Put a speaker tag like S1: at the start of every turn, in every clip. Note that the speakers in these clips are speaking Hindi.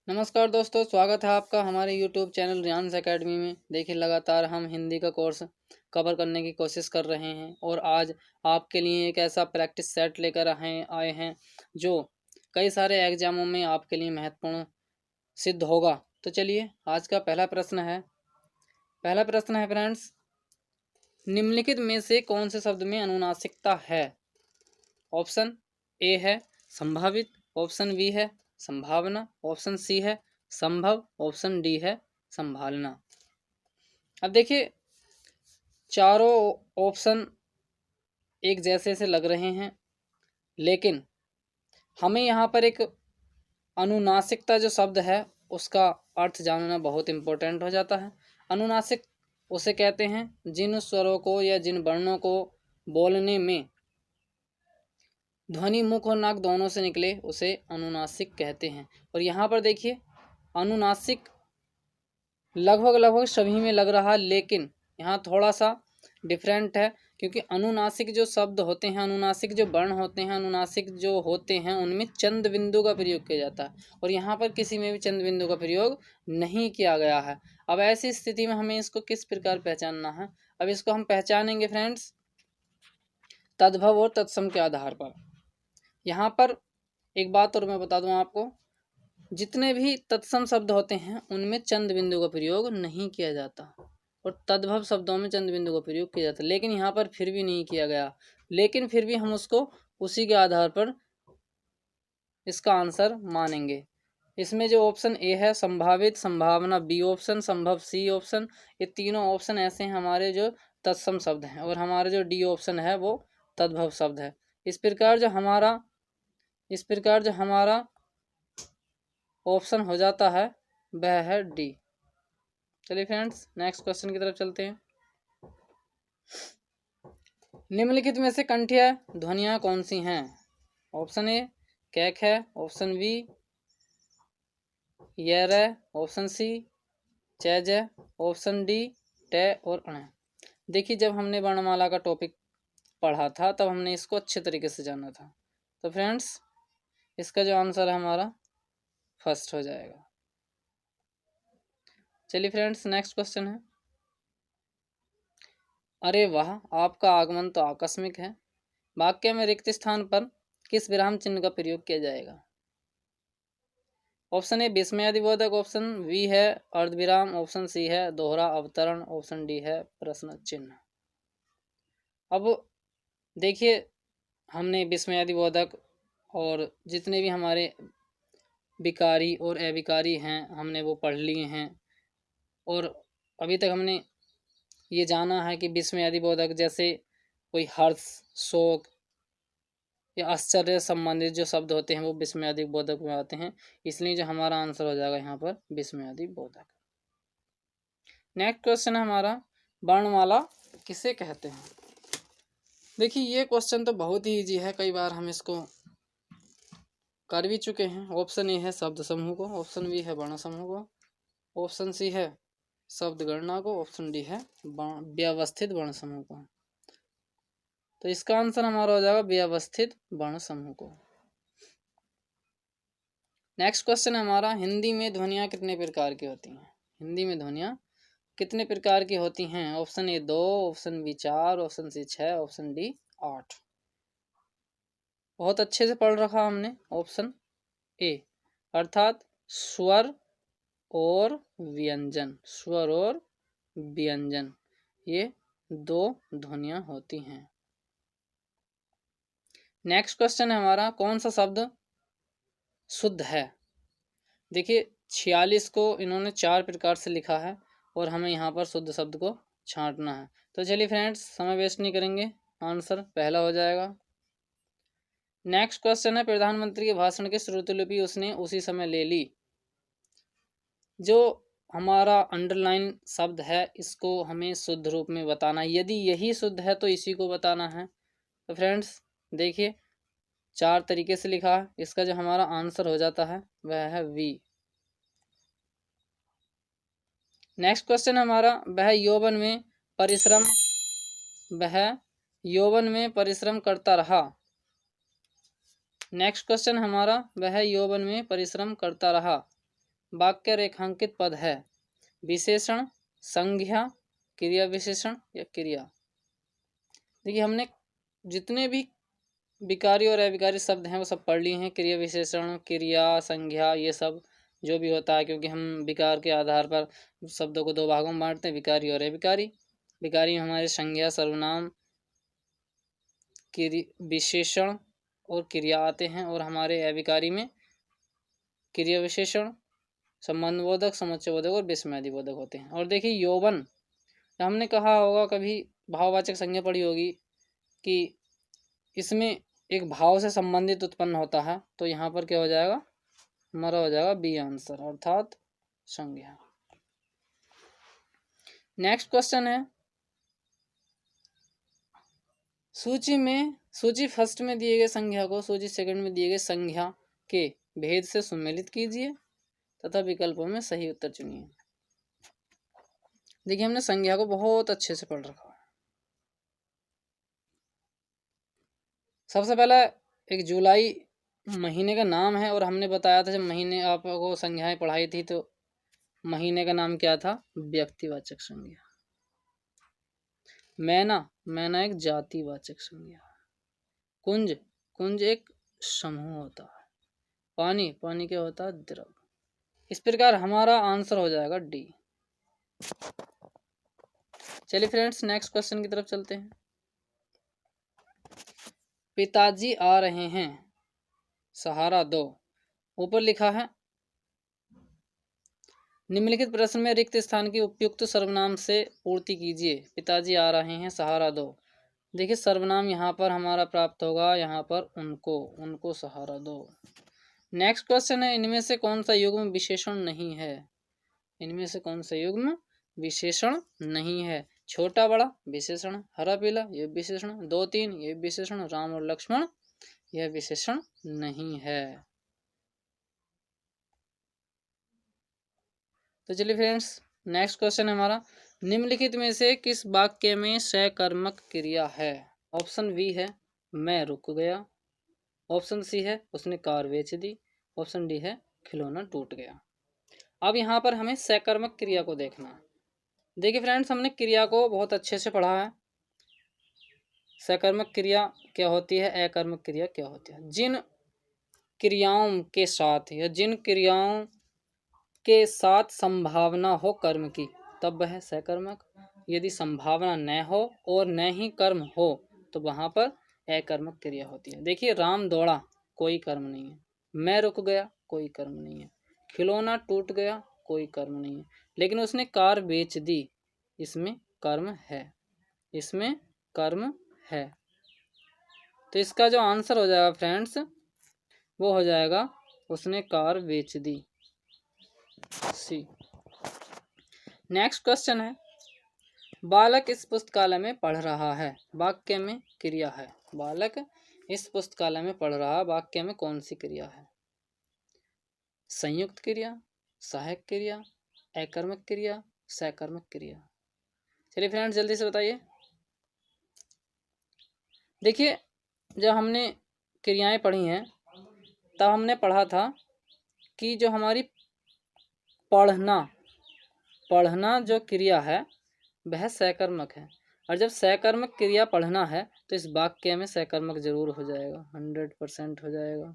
S1: नमस्कार दोस्तों, स्वागत है आपका हमारे YouTube चैनल रियांस एकेडमी में। देखिए, लगातार हम हिंदी का कोर्स कवर करने की कोशिश कर रहे हैं और आज आपके लिए एक ऐसा प्रैक्टिस सेट लेकर आए हैं जो कई सारे एग्जामों में आपके लिए महत्वपूर्ण सिद्ध होगा। तो चलिए, आज का पहला प्रश्न है फ्रेंड्स, निम्नलिखित में से कौन से शब्द में अनुनासिकता है? ऑप्शन ए है संभावित, ऑप्शन बी है संभावना, ऑप्शन सी है संभव, ऑप्शन डी है संभालना। अब देखिए, चारों ऑप्शन एक जैसे से लग रहे हैं, लेकिन हमें यहाँ पर एक अनुनासिकता जो शब्द है उसका अर्थ जानना बहुत इम्पोर्टेंट हो जाता है। अनुनासिक उसे कहते हैं जिन स्वरों को या जिन वर्णों को बोलने में ध्वनि मुख और नाक दोनों से निकले उसे अनुनासिक कहते हैं। और यहाँ पर देखिए, अनुनासिक लगभग सभी में लग रहा है, लेकिन यहाँ थोड़ा सा डिफरेंट है, क्योंकि अनुनासिक जो शब्द होते हैं, अनुनासिक जो वर्ण होते हैं, अनुनासिक जो होते हैं उनमें चंद बिंदु का प्रयोग किया जाता है और यहाँ पर किसी में भी चंद बिंदु का प्रयोग नहीं किया गया है। अब ऐसी स्थिति में हमें इसको किस प्रकार पहचानना है? अब इसको हम पहचानेंगे फ्रेंड्स तद्भव और तत्सम के आधार पर। यहाँ पर एक बात और मैं बता दूं आपको, जितने भी तत्सम शब्द होते हैं उनमें चंद बिंदु का प्रयोग नहीं किया जाता और तद्भव शब्दों में चंद बिंदु का प्रयोग किया जाता, लेकिन यहाँ पर फिर भी नहीं किया गया। लेकिन फिर भी हम उसको उसी के आधार पर इसका आंसर मानेंगे। इसमें जो ऑप्शन ए है संभावित, संभावना बी ऑप्शन, संभव सी ऑप्शन, ये तीनों ऑप्शन ऐसे हैं हमारे जो तत्सम शब्द हैं और हमारे जो डी ऑप्शन है वो तद्भव शब्द है। इस प्रकार जो हमारा ऑप्शन हो जाता है वह है डी। चलिए फ्रेंड्स, नेक्स्ट क्वेश्चन की तरफ चलते हैं। निम्नलिखित में से कंठीय ध्वनियाँ कौन सी हैं? ऑप्शन ए कैक है, ऑप्शन बी यर है, ऑप्शन सी चैज है, ऑप्शन डी टे और अण। देखिए, जब हमने वर्णमाला का टॉपिक पढ़ा था तब हमने इसको अच्छे तरीके से जाना था। तो फ्रेंड्स, इसका जो आंसर है हमारा फर्स्ट हो जाएगा। चलिए फ्रेंड्स, नेक्स्ट क्वेश्चन है। अरे वाह, आपका आगमन तो आकस्मिक है। वाक्य में रिक्त स्थान पर किस विराम चिन्ह का प्रयोग किया जाएगा? ऑप्शन ए विस्मयादिबोधक, ऑप्शन बी है अर्धविराम, ऑप्शन सी है दोहरा अवतरण, ऑप्शन डी है प्रश्न चिन्ह। अब देखिए, हमने विस्मयादिबोधक और जितने भी हमारे विकारी और अविकारी हैं हमने वो पढ़ लिए हैं और अभी तक हमने ये जाना है कि विस्मयादिबोधक जैसे कोई हर्ष, शोक या आश्चर्य संबंधित जो शब्द होते हैं वो विस्मयादिबोधक में आते हैं, इसलिए जो हमारा आंसर हो जाएगा यहाँ पर विस्मयादिबोधक। नेक्स्ट क्वेश्चन है हमारा, वर्णमाला किसे कहते हैं? देखिए, ये क्वेश्चन तो बहुत ही इजी है, कई बार हम इसको कर भी चुके हैं। ऑप्शन ए है शब्द समूह को, ऑप्शन बी है वर्ण समूह को, ऑप्शन सी है शब्द गणना को, ऑप्शन डी है व्यवस्थित वर्ण समूह को। तो इसका आंसर हमारा हो जाएगा व्यवस्थित वर्ण समूह को। नेक्स्ट क्वेश्चन है हमारा, हिंदी में ध्वनियाँ कितने प्रकार की होती हैं? हिंदी में ध्वनियाँ कितने प्रकार की होती हैं? Option A 2, option B 4, option C 6, option D 8। बहुत अच्छे से पढ़ रखा हमने ऑप्शन ए, अर्थात स्वर और व्यंजन, स्वर और व्यंजन ये 2 ध्वनियाँ होती हैं। नेक्स्ट क्वेश्चन है हमारा, कौन सा शब्द शुद्ध है? देखिए, 46 को इन्होंने 4 प्रकार से लिखा है और हमें यहाँ पर शुद्ध शब्द को छांटना है। तो चलिए फ्रेंड्स, समय वेस्ट नहीं करेंगे, आंसर पहला हो जाएगा। नेक्स्ट क्वेश्चन है, प्रधानमंत्री के भाषण की श्रुतलिपि उसने उसी समय ले ली। जो हमारा अंडरलाइन शब्द है इसको हमें शुद्ध रूप में बताना है, यदि यही शुद्ध है तो इसी को बताना है। तो फ्रेंड्स देखिए, 4 तरीके से लिखा है, इसका जो हमारा आंसर हो जाता है वह है वी। नेक्स्ट क्वेश्चन हमारा, वह यौवन में परिश्रम करता रहा। नेक्स्ट क्वेश्चन हमारा, वह यौवन में परिश्रम करता रहा। वाक्य रेखांकित पद है? विशेषण, संज्ञा, क्रिया विशेषण या क्रिया। देखिए हमने जितने भी विकारी और अविकारी शब्द हैं वो सब पढ़ लिए हैं। क्रिया विशेषण, क्रिया, संज्ञा, ये सब जो भी होता है, क्योंकि हम विकार के आधार पर शब्दों को दो भागों में बांटते हैं, विकारी और अविकारी। विकारी में हमारे संज्ञा, सर्वनाम, विशेषण और क्रिया आते हैं, और हमारे अविकारी में क्रिया विशेषण, संबंधबोधक, समुच्चयबोधक और विस्मयादिबोधक होते हैं। और देखिए यौवन, हमने कहा होगा कभी, भाववाचक संज्ञा पढ़ी होगी कि इसमें एक भाव से संबंधित उत्पन्न होता है, तो यहाँ पर क्या हो जाएगा, हमारा हो जाएगा बी आंसर, अर्थात संज्ञा। नेक्स्ट क्वेश्चन है, सूची फर्स्ट में दिए गए संज्ञा को सूची सेकंड में दिए गए संज्ञा के भेद से सुमेलित कीजिए तथा विकल्पों में सही उत्तर चुनिए। देखिए हमने संज्ञा को बहुत अच्छे से पढ़ रखा है। सबसे पहला एक जुलाई महीने का नाम है, और हमने बताया था जब महीने आपको संज्ञाएं पढ़ाई थी तो महीने का नाम क्या था, व्यक्तिवाचक संज्ञा। मैना एक जातिवाचक संज्ञा। कुंज एक समूह होता है। पानी क्या होता है, द्रव। इस प्रकार हमारा आंसर हो जाएगा डी। चलिए फ्रेंड्स नेक्स्ट क्वेश्चन की तरफ चलते हैं। पिताजी आ रहे हैं, सहारा दो। ऊपर लिखा है निम्नलिखित प्रश्न में रिक्त स्थान की उपयुक्त सर्वनाम से पूर्ति कीजिए। पिताजी आ रहे हैं, सहारा दो। देखिए सर्वनाम यहाँ पर हमारा प्राप्त होगा, यहाँ पर उनको सहारा दो। नेक्स्ट क्वेश्चन है, इनमें से कौन सा युग्म विशेषण नहीं है? इनमें से कौन सा युग्म विशेषण नहीं है? छोटा बड़ा विशेषण, हरा पीला ये विशेषण, 2 3 ये विशेषण, राम और लक्ष्मण यह विशेषण नहीं है। तो चलिए फ्रेंड्स नेक्स्ट क्वेश्चन है हमारा, निम्नलिखित में से किस वाक्य में सकर्मक क्रिया है? ऑप्शन बी है मैं रुक गया, ऑप्शन सी है उसने कार बेच दी, ऑप्शन डी है खिलौना टूट गया। अब यहाँ पर हमें सकर्मक क्रिया को देखना है। देखिए फ्रेंड्स हमने क्रिया को बहुत अच्छे से पढ़ा है। सकर्मक क्रिया क्या होती है, अकर्मक क्रिया क्या होती है। जिन क्रियाओं के साथ या जिन क्रियाओं के साथ संभावना हो कर्म की तब वह सकर्मक, यदि संभावना न हो और न ही कर्म हो तो वहाँ पर अकर्मक क्रिया होती है। देखिए राम दौड़ा, कोई कर्म नहीं है। मैं रुक गया, कोई कर्म नहीं है। खिलौना टूट गया, कोई कर्म नहीं है। लेकिन उसने कार बेच दी, इसमें कर्म है, इसमें कर्म है। तो इसका जो आंसर हो जाएगा फ्रेंड्स वो हो जाएगा उसने कार बेच दी, सी। नेक्स्ट क्वेश्चन है, बालक इस पुस्तकालय में पढ़ रहा है, वाक्य में क्रिया है। बालक इस पुस्तकालय में पढ़ रहा, वाक्य में कौन सी क्रिया है? संयुक्त क्रिया, सहायक क्रिया, अकर्मक क्रिया, सकर्मक क्रिया। चलिए फ्रेंड्स जल्दी से बताइए। देखिए जब हमने क्रियाएं पढ़ी हैं तब हमने पढ़ा था कि जो हमारी पढ़ना जो क्रिया है वह सकर्मक है, और जब सकर्मक क्रिया पढ़ना है तो इस वाक्य में सकर्मक जरूर हो जाएगा, 100% हो जाएगा।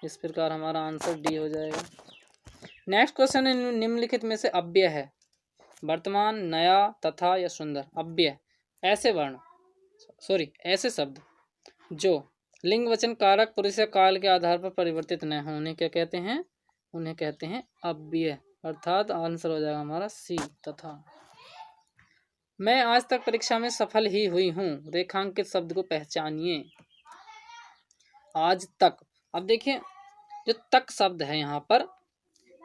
S1: इस प्रकार हमारा आंसर डी हो जाएगा। नेक्स्ट क्वेश्चन है, निम्नलिखित में से अव्यय है, वर्तमान, नया, तथा या सुंदर। अव्यय ऐसे शब्द जो लिंग, वचन, कारक, पुरुष या काल के आधार पर परिवर्तित न हो उन्हें क्या कहते हैं? उन्हें कहते हैं अव्यय, अर्थात आंसर हो जाएगा हमारा सी। तथा मैं आज तक परीक्षा में सफल ही हुई हूँ, रेखांकित शब्द को पहचानिए। आज तक, अब देखिए जो तक शब्द है यहाँ पर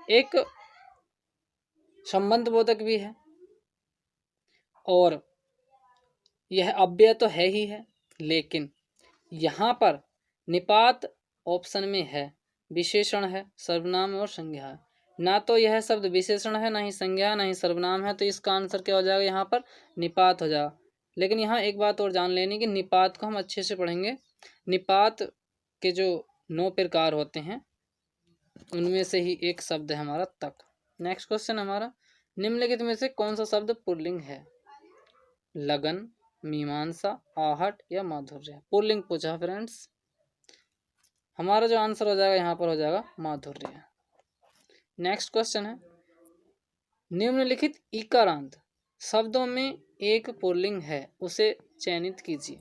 S1: एक संबंध बोधक भी है और यह अव्यय तो है ही है, लेकिन यहाँ पर निपात ऑप्शन में है, विशेषण है, सर्वनाम और संज्ञा है। ना तो यह शब्द विशेषण है, ना ही संज्ञा, ना ही सर्वनाम है, तो इसका आंसर क्या हो जाएगा? यहाँ पर निपात हो जाएगा। लेकिन यहाँ एक बात और जान लेनी कि निपात को हम अच्छे से पढ़ेंगे। निपात के जो 9 प्रकार होते हैं उनमें से ही एक शब्द है हमारा तक। नेक्स्ट क्वेश्चन हमारा, निम्नलिखित में से कौन सा शब्द पुल्लिंग है? लगन, मीमांसा, आहट या माधुर्य। पुल्लिंग पूछा फ्रेंड्स, हमारा जो आंसर हो जाएगा यहाँ पर हो जाएगा माधुर्य। नेक्स्ट क्वेश्चन है, निम्नलिखित इकारांत शब्दों में एक पुल्लिंग है, उसे चयनित कीजिए।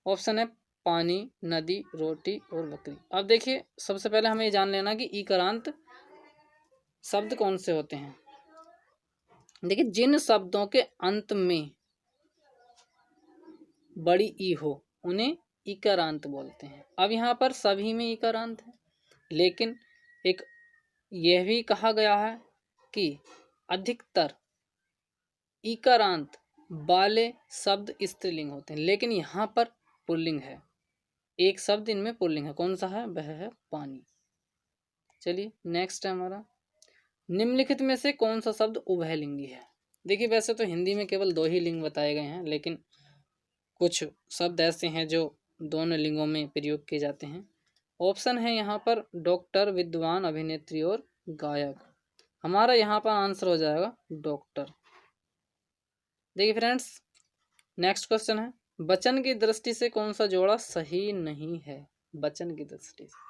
S1: ऑप्शन है पानी, नदी, रोटी और बकरी। अब देखिए सबसे पहले हमें जान लेना कि इकारांत शब्द कौन से होते हैं। देखिए जिन शब्दों के अंत में बड़ी ई हो उन्हें इकारांत बोलते हैं। अब यहाँ पर सभी में इकारांत है, लेकिन एक यह भी कहा गया है कि अधिकतर इकारांत वाले शब्द स्त्रीलिंग होते हैं, लेकिन यहाँ पर पुल्लिंग है। एक शब्द इनमें पुल्लिंग है, कौन सा है? वह है पानी। चलिए नेक्स्ट है हमारा, निम्नलिखित में से कौन सा शब्द उभयलिंगी है? देखिए वैसे तो हिंदी में केवल 2 ही लिंग बताए गए हैं, लेकिन कुछ शब्द ऐसे हैं जो दोनों लिंगों में प्रयोग किए जाते हैं। ऑप्शन है यहाँ पर डॉक्टर, विद्वान, अभिनेत्री और गायक। हमारा यहाँ पर आंसर हो जाएगा डॉक्टर। देखिए फ्रेंड्स नेक्स्ट क्वेश्चन है, वचन की दृष्टि से कौन सा जोड़ा सही नहीं है? वचन की दृष्टि से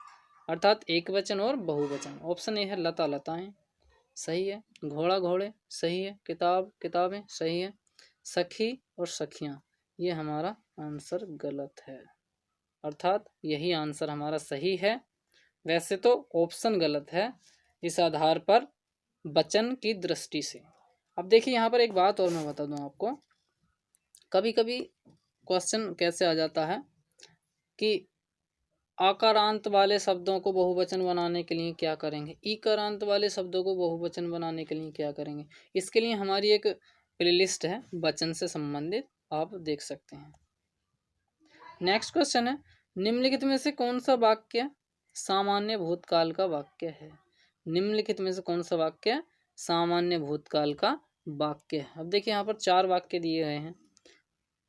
S1: अर्थात एक वचन और बहुवचन। ऑप्शन ए है लता, लताएं, सही है। घोड़ा, घोड़े, सही है। किताब, किताबें, सही है। सखी और सखियां, ये हमारा आंसर गलत है, अर्थात यही आंसर हमारा सही है। वैसे तो ऑप्शन गलत है इस आधार पर वचन की दृष्टि से। अब देखिए यहाँ पर एक बात और मैं बता दूं आपको, कभी कभी क्वेश्चन कैसे आ जाता है कि आकारांत वाले शब्दों को बहुवचन बनाने के लिए क्या करेंगे, इकारांत वाले शब्दों को बहुवचन बनाने के लिए क्या करेंगे। इसके लिए हमारी एक प्लेलिस्ट है वचन से संबंधित, आप देख सकते हैं। नेक्स्ट क्वेश्चन है, निम्नलिखित में से कौन सा वाक्य सामान्य भूतकाल का वाक्य है? निम्नलिखित में से कौन सा वाक्य सामान्य भूतकाल का वाक्य है? अब देखिए यहाँ पर 4 वाक्य दिए गए हैं।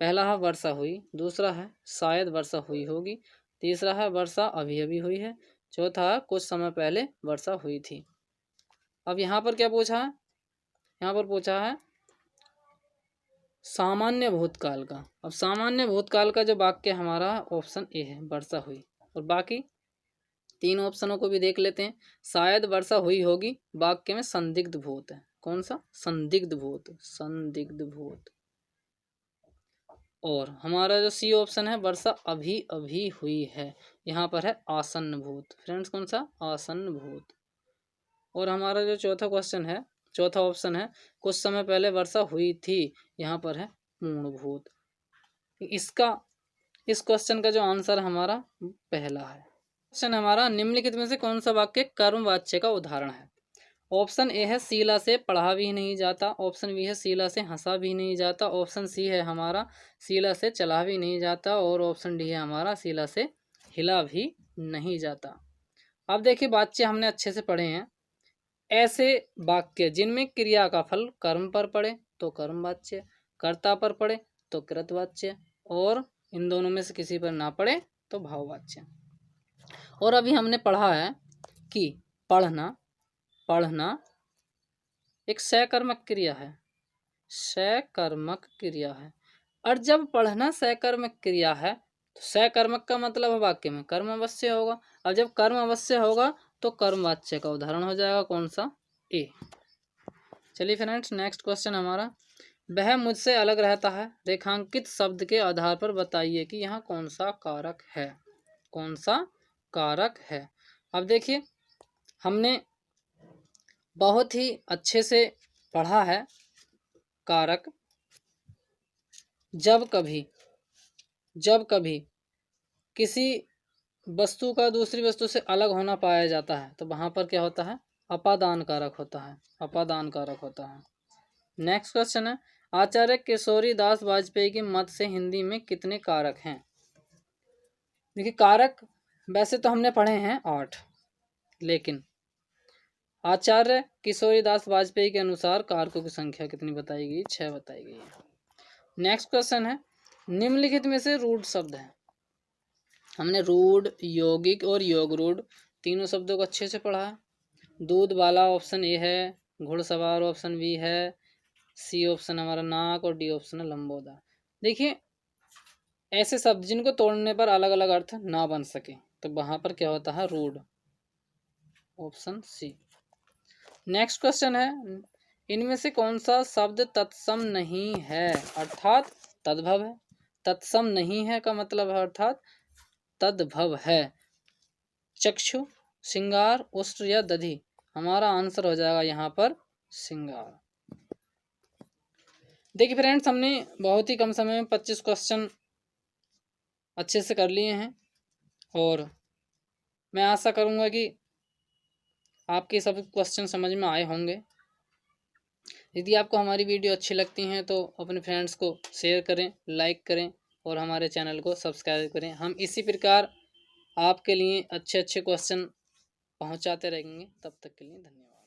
S1: पहला है वर्षा हुई, दूसरा है शायद वर्षा हुई होगी, तीसरा है वर्षा अभी अभी हुई है, चौथा है कुछ समय पहले वर्षा हुई थी। अब यहाँ पर क्या पूछा है? यहाँ पर पूछा है सामान्य भूतकाल का। अब सामान्य भूतकाल का जो वाक्य हमारा ऑप्शन ए है, वर्षा हुई। और बाकी 3 ऑप्शनों को भी देख लेते हैं। शायद वर्षा हुई होगी वाक्य में संदिग्ध भूत है, कौन सा? संदिग्ध भूत, संदिग्ध भूत। और हमारा जो सी ऑप्शन है वर्षा अभी अभी हुई है, यहाँ पर है आसन्न भूत। फ्रेंड्स कौन सा? आसन्न भूत। और हमारा जो चौथा क्वेश्चन है, चौथा ऑप्शन है कुछ समय पहले वर्षा हुई थी, यहाँ पर है पूर्ण भूत। इस क्वेश्चन का जो आंसर हमारा पहला है। क्वेश्चन हमारा, निम्नलिखित में से कौन सा वाक्य कर्मवाच्य का उदाहरण है? ऑप्शन ए है शीला से पढ़ा भी नहीं जाता, ऑप्शन बी है शीला से हंसा भी नहीं जाता, ऑप्शन सी है हमारा शीला से चला भी नहीं जाता, और ऑप्शन डी है हमारा शीला से हिला भी नहीं जाता। अब देखिए वाक्य हमने अच्छे से पढ़े हैं। ऐसे वाक्य जिनमें क्रिया का फल कर्म पर पड़े तो कर्मवाच्य, कर्ता पर पड़े तो कृतवाच्य, और इन दोनों में से किसी पर ना पड़े तो भाववाच्य। और अभी हमने पढ़ा है कि पढ़ना, पढ़ना एक सकर्मक क्रिया है, सकर्मक क्रिया है। और जब पढ़ना सकर्मक क्रिया है तो सकर्मक का मतलब वाक्य में कर्म अवश्य होगा। अब जब कर्म अवश्य होगा तो कर्मवाच्य का उदाहरण हो जाएगा, कौन सा? ए। चलिए फ्रेंड्स नेक्स्ट क्वेश्चन हमारा, वह मुझसे अलग रहता है, रेखांकित शब्द के आधार पर बताइए कि यहाँ कौन सा कारक है, कौन सा कारक है। अब देखिए हमने बहुत ही अच्छे से पढ़ा है कारक। जब कभी किसी वस्तु का दूसरी वस्तु से अलग होना पाया जाता है तो वहाँ पर क्या होता है? अपादान कारक होता है, अपादान कारक होता है। नेक्स्ट क्वेश्चन है, आचार्य किशोरी दास वाजपेयी के मत से हिंदी में कितने कारक हैं? देखिए कारक वैसे तो हमने पढ़े हैं 8, लेकिन आचार्य किशोरी दास वाजपेयी के अनुसार कारकों की संख्या कितनी बताई गई? 6 बताई गई है। नेक्स्ट क्वेश्चन है, निम्नलिखित में से रूढ़ शब्द है। हमने रूढ़, यौगिक और योग रूढ़ तीनों शब्दों को अच्छे से पढ़ा है। दूध वाला ऑप्शन ए है, घुड़सवार ऑप्शन बी है, सी ऑप्शन हमारा नाक और डी ऑप्शन है लंबोदर। देखिए ऐसे शब्द जिनको तोड़ने पर अलग अलग अर्थ ना बन सके तो वहां पर क्या होता है, rude, option C. Next question है, इनमें से कौन सा शब्द तत्सम नहीं है, अर्थात तद्भव है। तत्सम नहीं है का मतलब है अर्थात तद्भव है। चक्षु, श्रृंगार, उष्ट्र या दधि। हमारा आंसर हो जाएगा यहाँ पर श्रृंगार। देखिए फ्रेंड्स, हमने बहुत ही कम समय में 25 क्वेश्चन अच्छे से कर लिए हैं और मैं आशा करूँगा कि आपके सब क्वेश्चन समझ में आए होंगे। यदि आपको हमारी वीडियो अच्छी लगती हैं तो अपने फ्रेंड्स को शेयर करें, लाइक करें और हमारे चैनल को सब्सक्राइब करें। हम इसी प्रकार आपके लिए अच्छे अच्छे क्वेश्चन पहुंचाते रहेंगे। तब तक के लिए धन्यवाद।